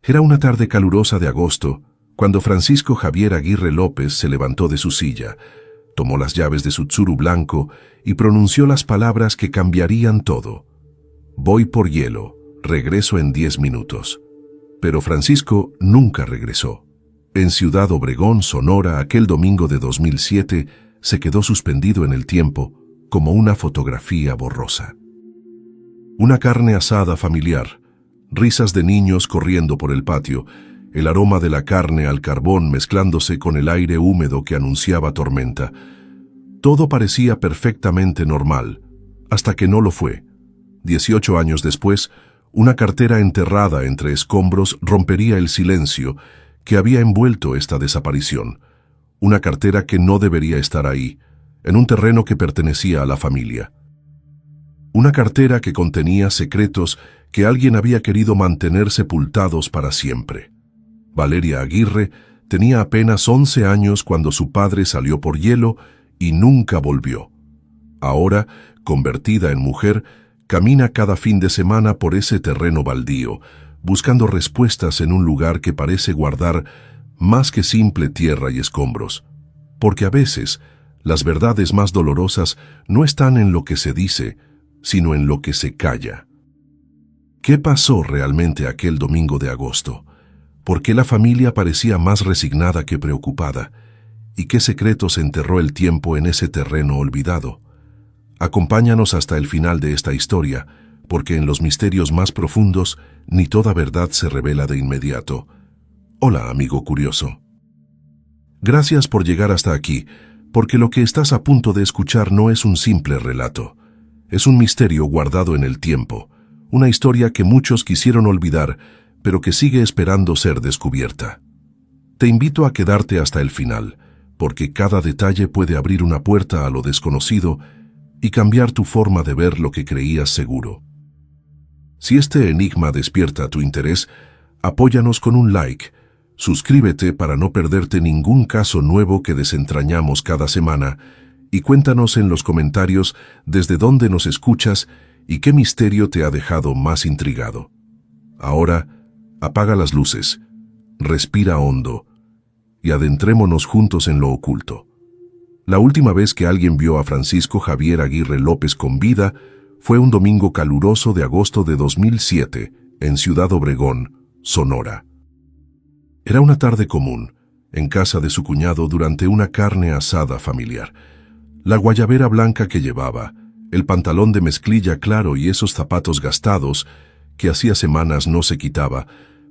Era una tarde calurosa de agosto, cuando Francisco Javier Aguirre López se levantó de su silla, tomó las llaves de su tsuru blanco y pronunció las palabras que cambiarían todo. Voy por hielo, regreso en 10 minutos. Pero Francisco nunca regresó. En Ciudad Obregón, Sonora, aquel domingo de 2007, se quedó suspendido en el tiempo, como una fotografía borrosa. Una carne asada familiar, risas de niños corriendo por el patio, el aroma de la carne al carbón mezclándose con el aire húmedo que anunciaba tormenta. Todo parecía perfectamente normal, hasta que no lo fue. 18 años después, una cartera enterrada entre escombros rompería el silencio que había envuelto esta desaparición. Una cartera que no debería estar ahí, en un terreno que pertenecía a la familia. Una cartera que contenía secretos que alguien había querido mantener sepultados para siempre. Valeria Aguirre tenía apenas 11 años cuando su padre salió por hielo y nunca volvió. Ahora, convertida en mujer, camina cada fin de semana por ese terreno baldío, buscando respuestas en un lugar que parece guardar más que simple tierra y escombros. Porque a veces, las verdades más dolorosas no están en lo que se dice, sino en lo que se calla. ¿Qué pasó realmente aquel domingo de agosto? ¿Por qué la familia parecía más resignada que preocupada? ¿Y qué secretos enterró el tiempo en ese terreno olvidado? Acompáñanos hasta el final de esta historia, porque en los misterios más profundos ni toda verdad se revela de inmediato. Hola, amigo curioso. Gracias por llegar hasta aquí, porque lo que estás a punto de escuchar no es un simple relato. Es un misterio guardado en el tiempo, una historia que muchos quisieron olvidar, pero que sigue esperando ser descubierta. Te invito a quedarte hasta el final, porque cada detalle puede abrir una puerta a lo desconocido y cambiar tu forma de ver lo que creías seguro. Si este enigma despierta tu interés, apóyanos con un like, suscríbete para no perderte ningún caso nuevo que desentrañamos cada semana y cuéntanos en los comentarios desde dónde nos escuchas y qué misterio te ha dejado más intrigado. Ahora, apaga las luces, respira hondo y adentrémonos juntos en lo oculto. La última vez que alguien vio a Francisco Javier Aguirre López con vida fue un domingo caluroso de agosto de 2007 en Ciudad Obregón, Sonora. Era una tarde común, en casa de su cuñado durante una carne asada familiar. La guayabera blanca que llevaba, el pantalón de mezclilla claro y esos zapatos gastados que hacía semanas no se quitaba,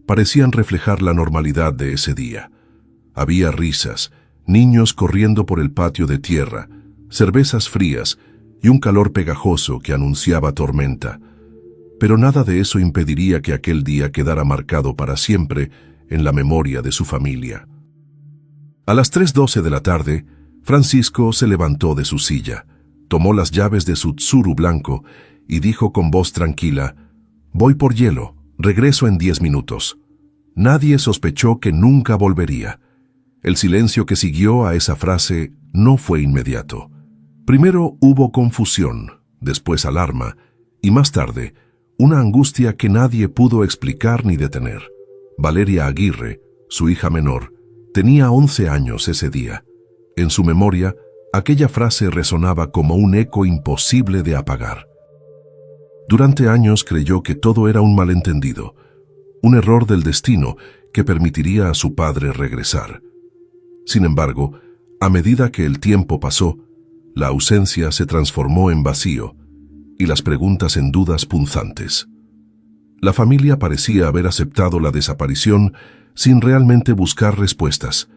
parecían reflejar la normalidad de ese día. Había risas, niños corriendo por el patio de tierra, cervezas frías y un calor pegajoso que anunciaba tormenta. Pero nada de eso impediría que aquel día quedara marcado para siempre en la memoria de su familia. A las 3:12 de la tarde, Francisco se levantó de su silla, tomó las llaves de su tsuru blanco y dijo con voz tranquila: «Voy por hielo, regreso en 10 minutos». Nadie sospechó que nunca volvería. El silencio que siguió a esa frase no fue inmediato. Primero hubo confusión, después alarma, y más tarde, una angustia que nadie pudo explicar ni detener. Valeria Aguirre, su hija menor, tenía 11 años ese día. En su memoria, aquella frase resonaba como un eco imposible de apagar. Durante años creyó que todo era un malentendido, un error del destino que permitiría a su padre regresar. Sin embargo, a medida que el tiempo pasó, la ausencia se transformó en vacío y las preguntas en dudas punzantes. La familia parecía haber aceptado la desaparición sin realmente buscar respuestas.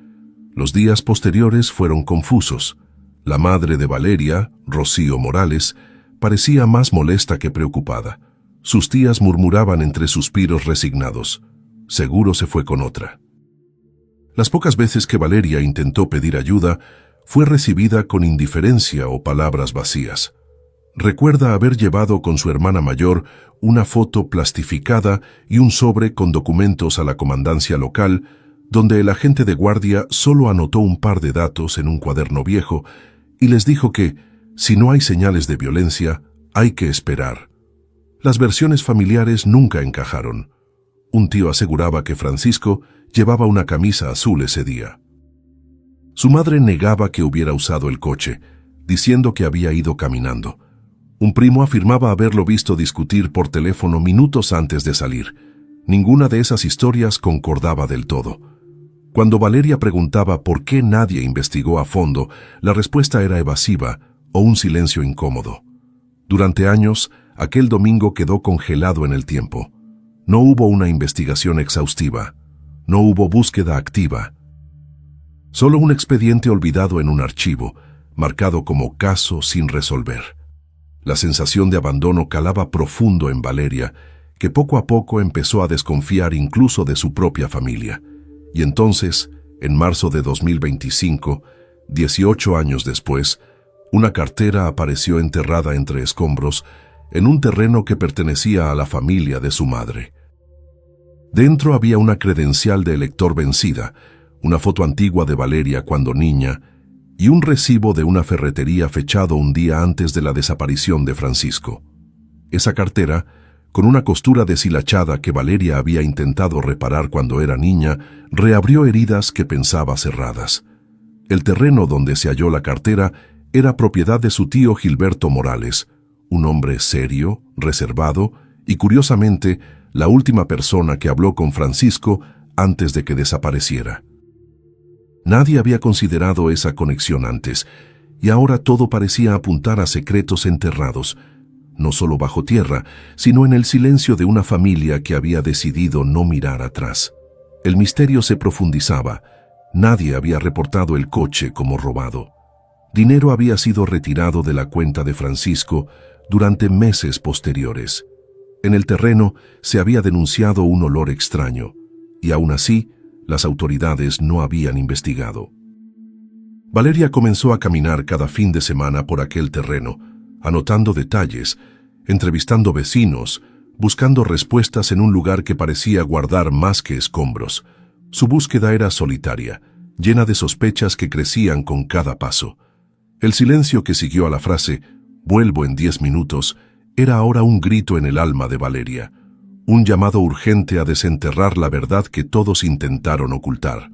Los días posteriores fueron confusos. La madre de Valeria, Rocío Morales, parecía más molesta que preocupada. Sus tías murmuraban entre suspiros resignados: «Seguro se fue con otra». Las pocas veces que Valeria intentó pedir ayuda, fue recibida con indiferencia o palabras vacías. Recuerda haber llevado con su hermana mayor una foto plastificada y un sobre con documentos a la comandancia local, donde el agente de guardia solo anotó un par de datos en un cuaderno viejo y les dijo que, si no hay señales de violencia, hay que esperar. Las versiones familiares nunca encajaron. Un tío aseguraba que Francisco llevaba una camisa azul ese día. Su madre negaba que hubiera usado el coche, diciendo que había ido caminando. Un primo afirmaba haberlo visto discutir por teléfono minutos antes de salir. Ninguna de esas historias concordaba del todo. Cuando Valeria preguntaba por qué nadie investigó a fondo, la respuesta era evasiva o un silencio incómodo. Durante años, aquel domingo quedó congelado en el tiempo. No hubo una investigación exhaustiva. No hubo búsqueda activa. Solo un expediente olvidado en un archivo, marcado como caso sin resolver. La sensación de abandono calaba profundo en Valeria, que poco a poco empezó a desconfiar incluso de su propia familia. Y entonces, en marzo de 2025, 18 años después, una cartera apareció enterrada entre escombros en un terreno que pertenecía a la familia de su madre. Dentro había una credencial de elector vencida, una foto antigua de Valeria cuando niña y un recibo de una ferretería fechado un día antes de la desaparición de Francisco. Esa cartera, con una costura deshilachada que Valeria había intentado reparar cuando era niña, reabrió heridas que pensaba cerradas. El terreno donde se halló la cartera era propiedad de su tío Gilberto Morales, un hombre serio, reservado y, curiosamente, la última persona que habló con Francisco antes de que desapareciera. Nadie había considerado esa conexión antes, y ahora todo parecía apuntar a secretos enterrados, no solo bajo tierra, sino en el silencio de una familia que había decidido no mirar atrás. El misterio se profundizaba. Nadie había reportado el coche como robado. Dinero había sido retirado de la cuenta de Francisco durante meses posteriores. En el terreno se había denunciado un olor extraño, y aún así, las autoridades no habían investigado. Valeria comenzó a caminar cada fin de semana por aquel terreno, anotando detalles, entrevistando vecinos, buscando respuestas en un lugar que parecía guardar más que escombros. Su búsqueda era solitaria, llena de sospechas que crecían con cada paso. El silencio que siguió a la frase «vuelvo en 10 minutos» era ahora un grito en el alma de Valeria, un llamado urgente a desenterrar la verdad que todos intentaron ocultar.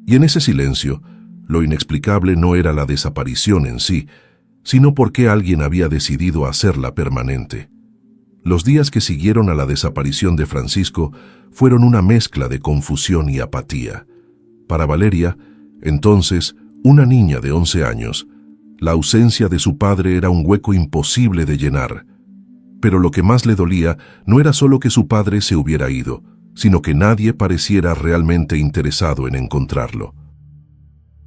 Y en ese silencio, lo inexplicable no era la desaparición en sí, sino por qué alguien había decidido hacerla permanente. Los días que siguieron a la desaparición de Francisco fueron una mezcla de confusión y apatía. Para Valeria, entonces, una niña de 11 años, la ausencia de su padre era un hueco imposible de llenar. Pero lo que más le dolía no era solo que su padre se hubiera ido, sino que nadie pareciera realmente interesado en encontrarlo.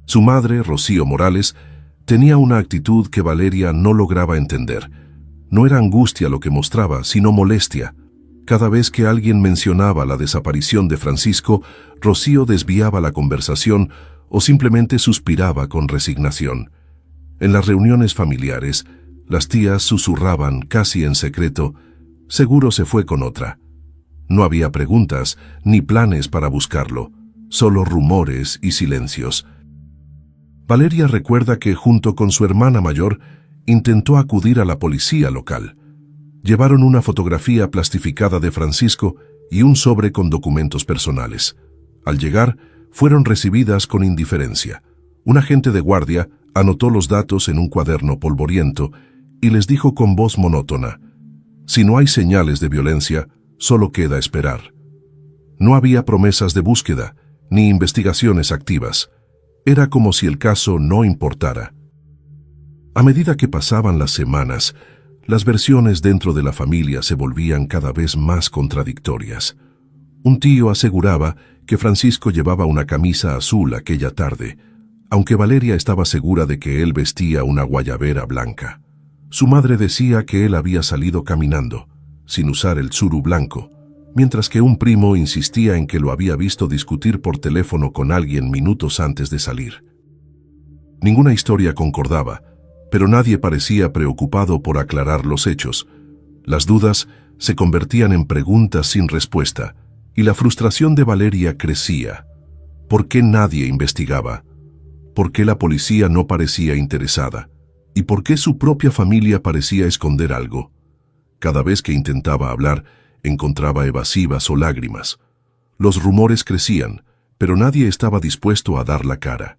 Su madre, Rocío Morales, tenía una actitud que Valeria no lograba entender. No era angustia lo que mostraba, sino molestia. Cada vez que alguien mencionaba la desaparición de Francisco, Rocío desviaba la conversación o simplemente suspiraba con resignación. En las reuniones familiares, las tías susurraban casi en secreto, «seguro se fue con otra». No había preguntas ni planes para buscarlo, solo rumores y silencios. Valeria recuerda que junto con su hermana mayor intentó acudir a la policía local. Llevaron una fotografía plastificada de Francisco y un sobre con documentos personales. Al llegar, fueron recibidas con indiferencia. Un agente de guardia anotó los datos en un cuaderno polvoriento y les dijo con voz monótona, «Si no hay señales de violencia, solo queda esperar». No había promesas de búsqueda, ni investigaciones activas. Era como si el caso no importara. A medida que pasaban las semanas, las versiones dentro de la familia se volvían cada vez más contradictorias. Un tío aseguraba que Francisco llevaba una camisa azul aquella tarde, aunque Valeria estaba segura de que él vestía una guayabera blanca. Su madre decía que él había salido caminando, sin usar el tsuru blanco, mientras que un primo insistía en que lo había visto discutir por teléfono con alguien minutos antes de salir. Ninguna historia concordaba, pero nadie parecía preocupado por aclarar los hechos. Las dudas se convertían en preguntas sin respuesta, y la frustración de Valeria crecía. ¿Por qué nadie investigaba? ¿Por qué la policía no parecía interesada? ¿Y por qué su propia familia parecía esconder algo? Cada vez que intentaba hablar, encontraba evasivas o lágrimas. Los rumores crecían, pero nadie estaba dispuesto a dar la cara.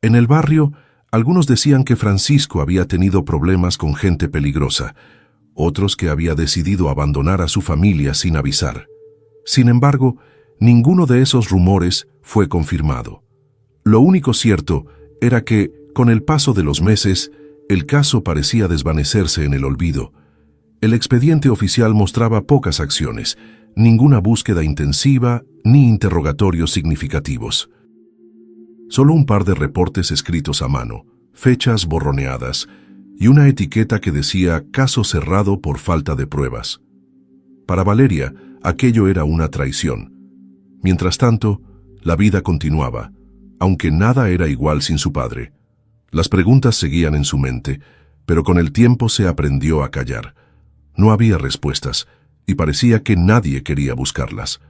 En el barrio, algunos decían que Francisco había tenido problemas con gente peligrosa, otros que había decidido abandonar a su familia sin avisar. Sin embargo, ninguno de esos rumores fue confirmado. Lo único cierto era que, con el paso de los meses, el caso parecía desvanecerse en el olvido. El expediente oficial mostraba pocas acciones, ninguna búsqueda intensiva ni interrogatorios significativos. Solo un par de reportes escritos a mano, fechas borroneadas y una etiqueta que decía «caso cerrado por falta de pruebas». Para Valeria, aquello era una traición. Mientras tanto, la vida continuaba, aunque nada era igual sin su padre. Las preguntas seguían en su mente, pero con el tiempo se aprendió a callar. No había respuestas, y parecía que nadie quería buscarlas.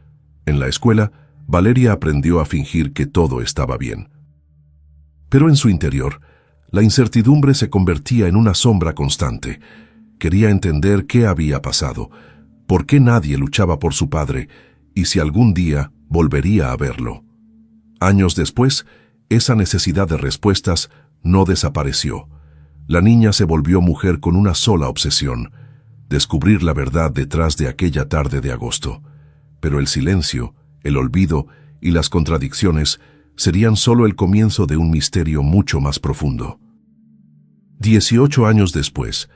En la escuela, Valeria aprendió a fingir que todo estaba bien. Pero en su interior, la incertidumbre se convertía en una sombra constante. Quería entender qué había pasado, por qué nadie luchaba por su padre, y si algún día volvería a verlo. Años después, esa necesidad de respuestas no desapareció. La niña se volvió mujer con una sola obsesión: descubrir la verdad detrás de aquella tarde de agosto. Pero el silencio, el olvido y las contradicciones serían solo el comienzo de un misterio mucho más profundo. 18 años después,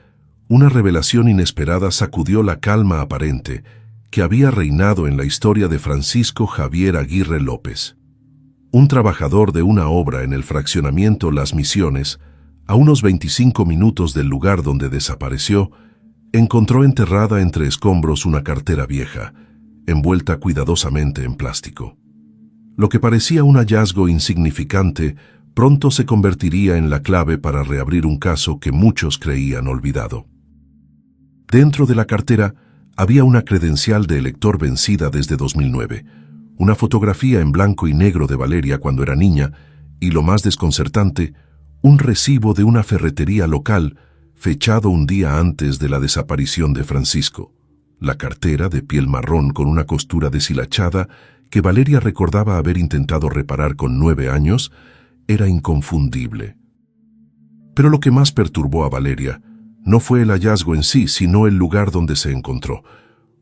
una revelación inesperada sacudió la calma aparente que había reinado en la historia de Francisco Javier Aguirre López. Un trabajador de una obra en el fraccionamiento Las Misiones, a unos 25 minutos del lugar donde desapareció, encontró enterrada entre escombros una cartera vieja, envuelta cuidadosamente en plástico. Lo que parecía un hallazgo insignificante pronto se convertiría en la clave para reabrir un caso que muchos creían olvidado. Dentro de la cartera había una credencial de elector vencida desde 2009, una fotografía en blanco y negro de Valeria cuando era niña y, lo más desconcertante, un recibo de una ferretería local fechado un día antes de la desaparición de Francisco. La cartera, de piel marrón con una costura deshilachada que Valeria recordaba haber intentado reparar con 9 años, era inconfundible. Pero lo que más perturbó a Valeria no fue el hallazgo en sí, sino el lugar donde se encontró: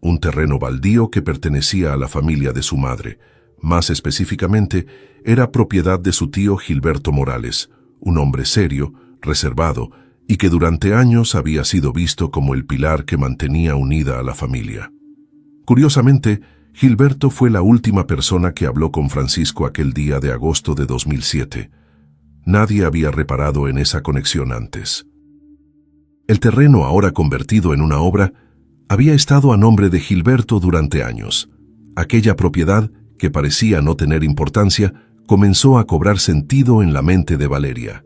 un terreno baldío que pertenecía a la familia de su madre. Más específicamente, era propiedad de su tío Gilberto Morales, un hombre serio, reservado, y que durante años había sido visto como el pilar que mantenía unida a la familia. Curiosamente, Gilberto fue la última persona que habló con Francisco aquel día de agosto de 2007. Nadie había reparado en esa conexión antes. El terreno, ahora convertido en una obra, había estado a nombre de Gilberto durante años. Aquella propiedad, que parecía no tener importancia, comenzó a cobrar sentido en la mente de Valeria.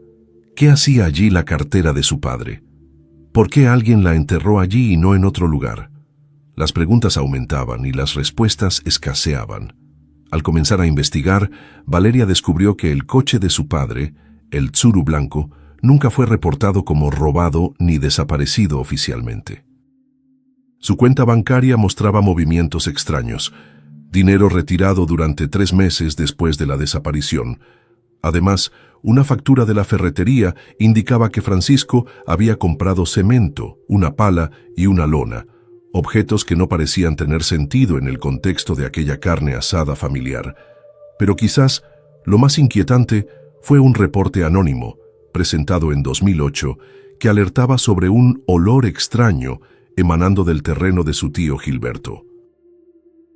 ¿Qué hacía allí la cartera de su padre? ¿Por qué alguien la enterró allí y no en otro lugar? Las preguntas aumentaban y las respuestas escaseaban. Al comenzar a investigar, Valeria descubrió que el coche de su padre, el Tsuru blanco, nunca fue reportado como robado ni desaparecido oficialmente. Su cuenta bancaria mostraba movimientos extraños: dinero retirado durante 3 meses después de la desaparición. Además, una factura de la ferretería indicaba que Francisco había comprado cemento, una pala y una lona, objetos que no parecían tener sentido en el contexto de aquella carne asada familiar. Pero quizás lo más inquietante fue un reporte anónimo, presentado en 2008, que alertaba sobre un olor extraño emanando del terreno de su tío Gilberto.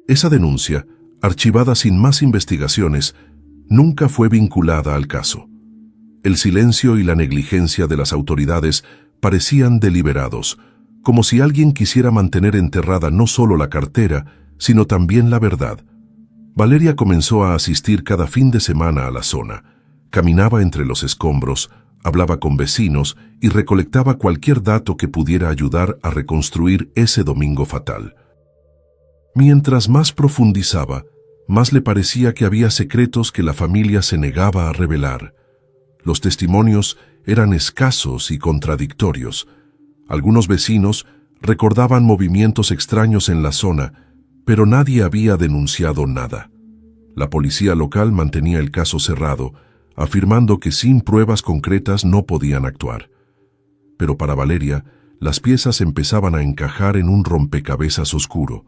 Esa denuncia, archivada sin más investigaciones, nunca fue vinculada al caso. El silencio y la negligencia de las autoridades parecían deliberados, como si alguien quisiera mantener enterrada no solo la cartera, sino también la verdad. Valeria comenzó a asistir cada fin de semana a la zona. Caminaba entre los escombros, hablaba con vecinos y recolectaba cualquier dato que pudiera ayudar a reconstruir ese domingo fatal. Mientras más profundizaba, más le parecía que había secretos que la familia se negaba a revelar. Los testimonios eran escasos y contradictorios. Algunos vecinos recordaban movimientos extraños en la zona, pero nadie había denunciado nada. La policía local mantenía el caso cerrado, afirmando que sin pruebas concretas no podían actuar. Pero para Valeria, las piezas empezaban a encajar en un rompecabezas oscuro.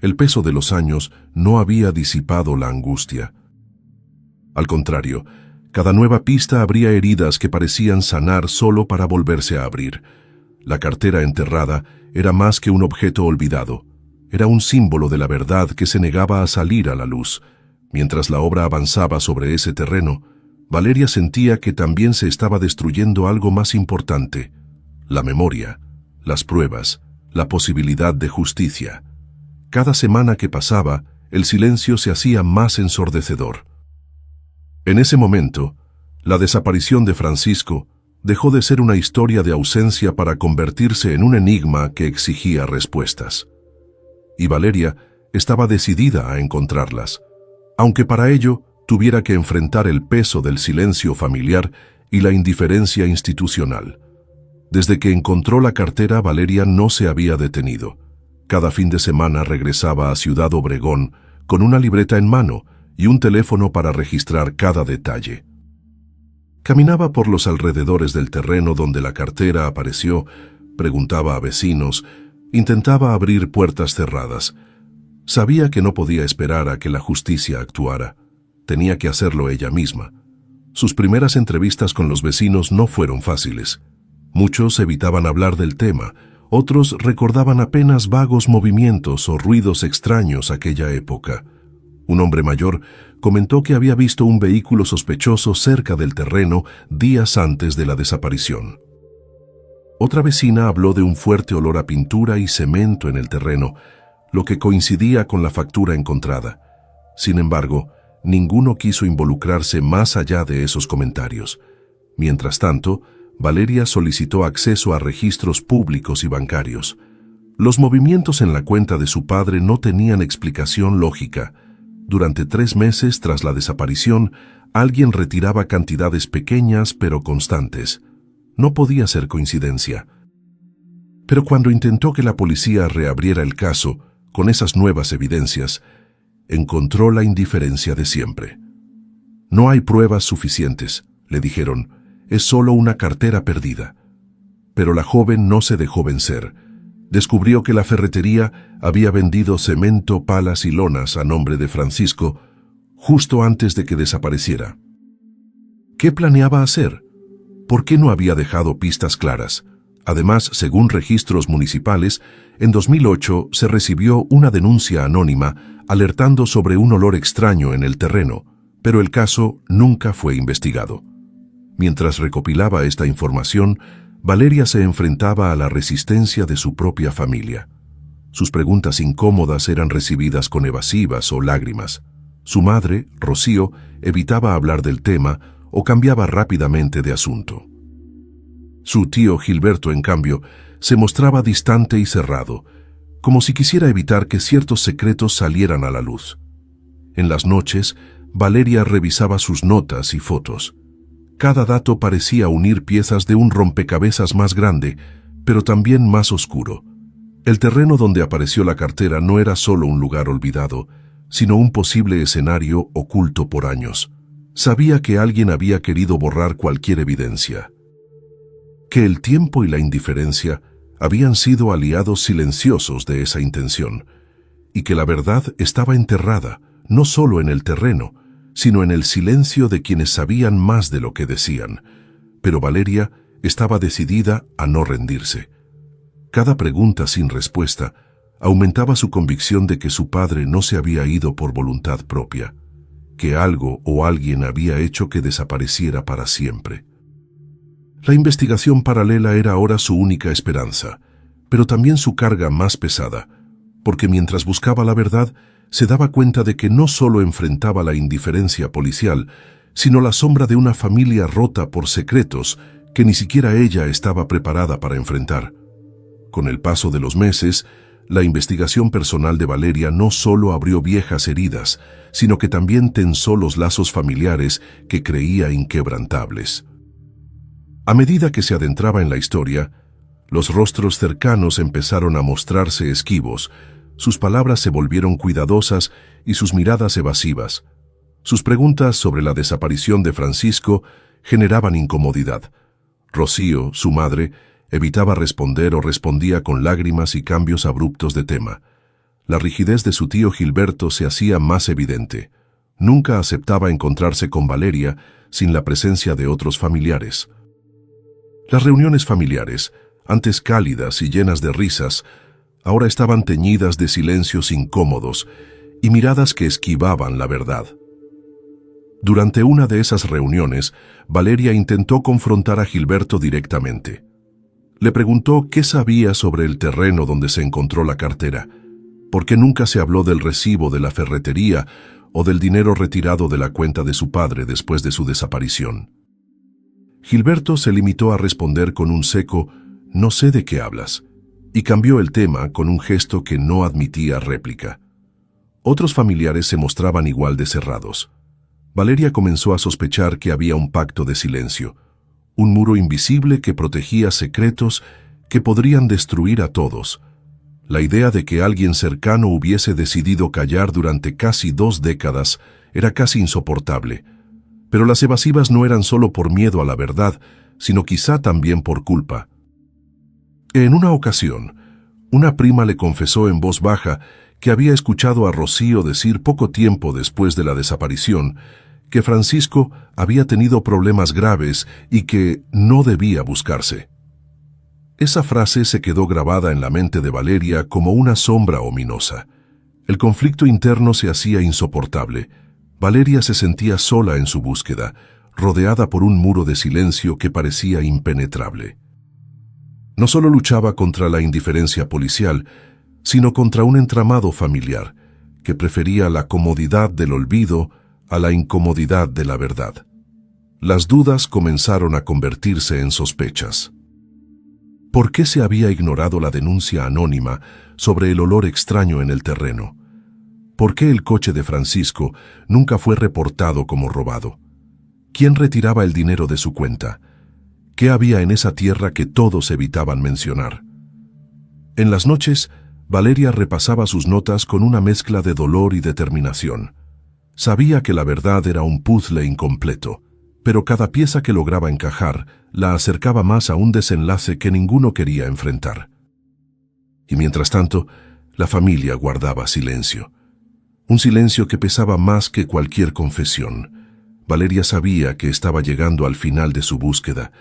El peso de los años no había disipado la angustia. Al contrario, cada nueva pista abría heridas que parecían sanar solo para volverse a abrir. La cartera enterrada era más que un objeto olvidado. Era un símbolo de la verdad que se negaba a salir a la luz. Mientras la obra avanzaba sobre ese terreno, Valeria sentía que también se estaba destruyendo algo más importante: la memoria, las pruebas, la posibilidad de justicia. Cada semana que pasaba, el silencio se hacía más ensordecedor. En ese momento, la desaparición de Francisco dejó de ser una historia de ausencia para convertirse en un enigma que exigía respuestas. Y Valeria estaba decidida a encontrarlas, aunque para ello tuviera que enfrentar el peso del silencio familiar y la indiferencia institucional. Desde que encontró la cartera, Valeria no se había detenido. Cada fin de semana regresaba a Ciudad Obregón con una libreta en mano y un teléfono para registrar cada detalle. Caminaba por los alrededores del terreno donde la cartera apareció, preguntaba a vecinos, intentaba abrir puertas cerradas. Sabía que no podía esperar a que la justicia actuara. Tenía que hacerlo ella misma. Sus primeras entrevistas con los vecinos no fueron fáciles. Muchos evitaban hablar del tema, otros recordaban apenas vagos movimientos o ruidos extraños aquella época. Un hombre mayor comentó que había visto un vehículo sospechoso cerca del terreno días antes de la desaparición. Otra vecina habló de un fuerte olor a pintura y cemento en el terreno, lo que coincidía con la factura encontrada. Sin embargo, ninguno quiso involucrarse más allá de esos comentarios. Mientras tanto, Valeria solicitó acceso a registros públicos y bancarios. Los movimientos en la cuenta de su padre no tenían explicación lógica. Durante 3 meses tras la desaparición, alguien retiraba cantidades pequeñas pero constantes. No podía ser coincidencia. Pero cuando intentó que la policía reabriera el caso, con esas nuevas evidencias, encontró la indiferencia de siempre. No hay pruebas suficientes, le dijeron, es solo una cartera perdida. Pero la joven no se dejó vencer. Descubrió que la ferretería había vendido cemento, palas y lonas a nombre de Francisco justo antes de que desapareciera. ¿Qué planeaba hacer? ¿Por qué no había dejado pistas claras? Además, según registros municipales, en 2008 se recibió una denuncia anónima alertando sobre un olor extraño en el terreno, pero el caso nunca fue investigado. Mientras recopilaba esta información, Valeria se enfrentaba a la resistencia de su propia familia. Sus preguntas incómodas eran recibidas con evasivas o lágrimas. Su madre, Rocío, evitaba hablar del tema o cambiaba rápidamente de asunto. Su tío Gilberto, en cambio, se mostraba distante y cerrado, como si quisiera evitar que ciertos secretos salieran a la luz. En las noches, Valeria revisaba sus notas y fotos. Cada dato parecía unir piezas de un rompecabezas más grande, pero también más oscuro. El terreno donde apareció la cartera no era solo un lugar olvidado, sino un posible escenario oculto por años. Sabía que alguien había querido borrar cualquier evidencia. Que el tiempo y la indiferencia habían sido aliados silenciosos de esa intención, y que la verdad estaba enterrada, no solo en el terreno, sino en el silencio de quienes sabían más de lo que decían. Pero Valeria estaba decidida a no rendirse. Cada pregunta sin respuesta aumentaba su convicción de que su padre no se había ido por voluntad propia, que algo o alguien había hecho que desapareciera para siempre. La investigación paralela era ahora su única esperanza, pero también su carga más pesada, porque mientras buscaba la verdad, se daba cuenta de que no solo enfrentaba la indiferencia policial, sino la sombra de una familia rota por secretos que ni siquiera ella estaba preparada para enfrentar. Con el paso de los meses, la investigación personal de Valeria no solo abrió viejas heridas, sino que también tensó los lazos familiares que creía inquebrantables. A medida que se adentraba en la historia, Los rostros cercanos empezaron a mostrarse esquivos, sus palabras se volvieron cuidadosas y sus miradas evasivas. Sus preguntas sobre la desaparición de Francisco generaban incomodidad. Rocío, su madre, evitaba responder o respondía con lágrimas y cambios abruptos de tema. La rigidez de su tío Gilberto se hacía más evidente. Nunca aceptaba encontrarse con Valeria sin la presencia de otros familiares. Las reuniones familiares, antes cálidas y llenas de risas, ahora estaban teñidas de silencios incómodos y miradas que esquivaban la verdad. Durante una de esas reuniones, Valeria intentó confrontar a Gilberto directamente. Le preguntó qué sabía sobre el terreno donde se encontró la cartera, por qué nunca se habló del recibo de la ferretería o del dinero retirado de la cuenta de su padre después de su desaparición. Gilberto se limitó a responder con un seco «No sé de qué hablas», y cambió el tema con un gesto que no admitía réplica. Otros familiares se mostraban igual de cerrados. Valeria comenzó a sospechar que había un pacto de silencio, un muro invisible que protegía secretos que podrían destruir a todos. La idea de que alguien cercano hubiese decidido callar durante casi 2 décadas era casi insoportable. Pero las evasivas no eran solo por miedo a la verdad, sino quizá también por culpa. En una ocasión, una prima le confesó en voz baja que había escuchado a Rocío decir poco tiempo después de la desaparición que Francisco había tenido problemas graves y que no debía buscarse. Esa frase se quedó grabada en la mente de Valeria como una sombra ominosa. El conflicto interno se hacía insoportable. Valeria se sentía sola en su búsqueda, rodeada por un muro de silencio que parecía impenetrable. No solo luchaba contra la indiferencia policial, sino contra un entramado familiar que prefería la comodidad del olvido a la incomodidad de la verdad. Las dudas comenzaron a convertirse en sospechas. ¿Por qué se había ignorado la denuncia anónima sobre el olor extraño en el terreno? ¿Por qué el coche de Francisco nunca fue reportado como robado? ¿Quién retiraba el dinero de su cuenta? ¿Qué había en esa tierra que todos evitaban mencionar? En las noches, Valeria repasaba sus notas con una mezcla de dolor y determinación. Sabía que la verdad era un puzzle incompleto, pero cada pieza que lograba encajar la acercaba más a un desenlace que ninguno quería enfrentar. Y mientras tanto, la familia guardaba silencio. Un silencio que pesaba más que cualquier confesión. Valeria sabía que estaba llegando al final de su búsqueda,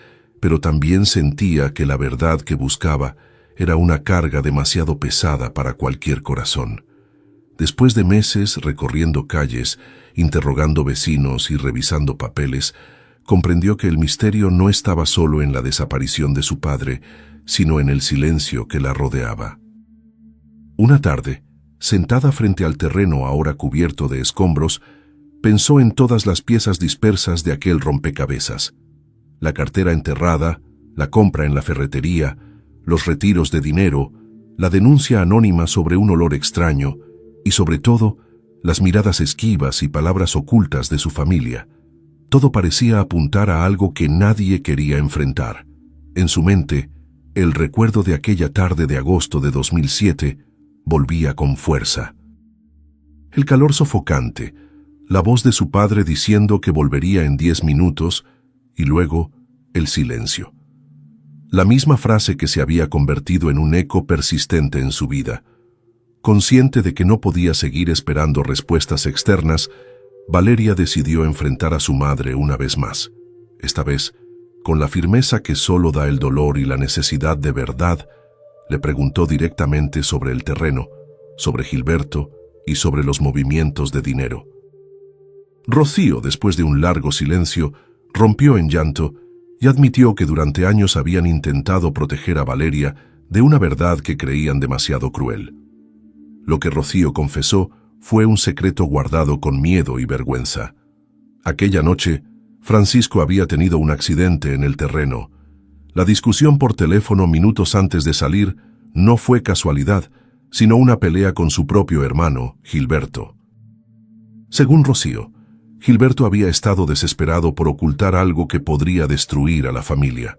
pero también sentía que la verdad que buscaba era una carga demasiado pesada para cualquier corazón. Después de meses recorriendo calles, interrogando vecinos y revisando papeles, comprendió que el misterio no estaba solo en la desaparición de su padre, sino en el silencio que la rodeaba. Una tarde, sentada frente al terreno ahora cubierto de escombros, pensó en todas las piezas dispersas de aquel rompecabezas. La cartera enterrada, la compra en la ferretería, los retiros de dinero, la denuncia anónima sobre un olor extraño y, sobre todo, las miradas esquivas y palabras ocultas de su familia. Todo parecía apuntar a algo que nadie quería enfrentar. En su mente, el recuerdo de aquella tarde de agosto de 2007 volvía con fuerza. El calor sofocante, la voz de su padre diciendo que volvería en 10 minutos, y luego el silencio. La misma frase que se había convertido en un eco persistente en su vida. Consciente de que no podía seguir esperando respuestas externas, Valeria decidió enfrentar a su madre una vez más. Esta vez, con la firmeza que solo da el dolor y la necesidad de verdad, le preguntó directamente sobre el terreno, sobre Gilberto y sobre los movimientos de dinero. Rocío, después de un largo silencio, rompió en llanto y admitió que durante años habían intentado proteger a Valeria de una verdad que creían demasiado cruel. Lo que Rocío confesó fue un secreto guardado con miedo y vergüenza. Aquella noche, Francisco había tenido un accidente en el terreno. La discusión por teléfono minutos antes de salir no fue casualidad, sino una pelea con su propio hermano, Gilberto. Según Rocío, Gilberto había estado desesperado por ocultar algo que podría destruir a la familia.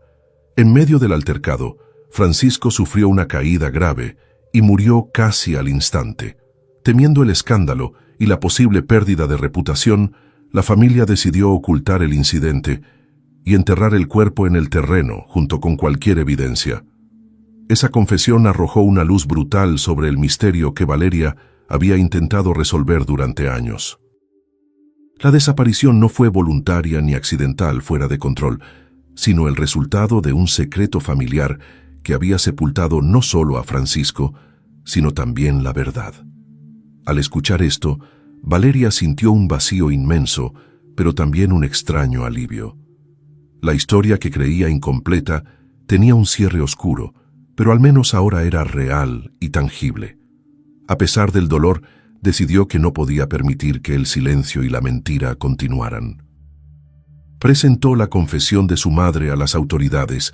En medio del altercado, Francisco sufrió una caída grave y murió casi al instante. Temiendo el escándalo y la posible pérdida de reputación, la familia decidió ocultar el incidente y enterrar el cuerpo en el terreno junto con cualquier evidencia. Esa confesión arrojó una luz brutal sobre el misterio que Valeria había intentado resolver durante años. La desaparición no fue voluntaria ni accidental fuera de control, sino el resultado de un secreto familiar que había sepultado no solo a Francisco, sino también la verdad. Al escuchar esto, Valeria sintió un vacío inmenso, pero también un extraño alivio. La historia que creía incompleta tenía un cierre oscuro, pero al menos ahora era real y tangible. A pesar del dolor, decidió que no podía permitir que el silencio y la mentira continuaran. Presentó la confesión de su madre a las autoridades,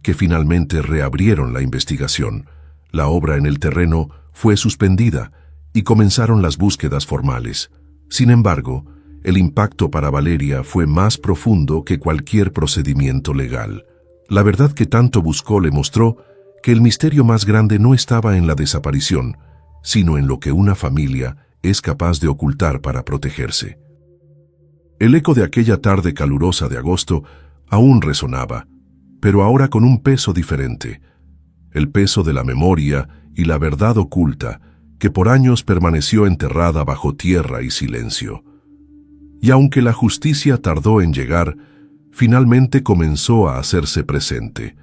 que finalmente reabrieron la investigación. La obra en el terreno fue suspendida y comenzaron las búsquedas formales. Sin embargo, el impacto para Valeria fue más profundo que cualquier procedimiento legal. La verdad que tanto buscó le mostró que el misterio más grande no estaba en la desaparición, sino en lo que una familia es capaz de ocultar para protegerse. El eco de aquella tarde calurosa de agosto aún resonaba, pero ahora con un peso diferente, el peso de la memoria y la verdad oculta que por años permaneció enterrada bajo tierra y silencio. Y aunque la justicia tardó en llegar, finalmente comenzó a hacerse presente.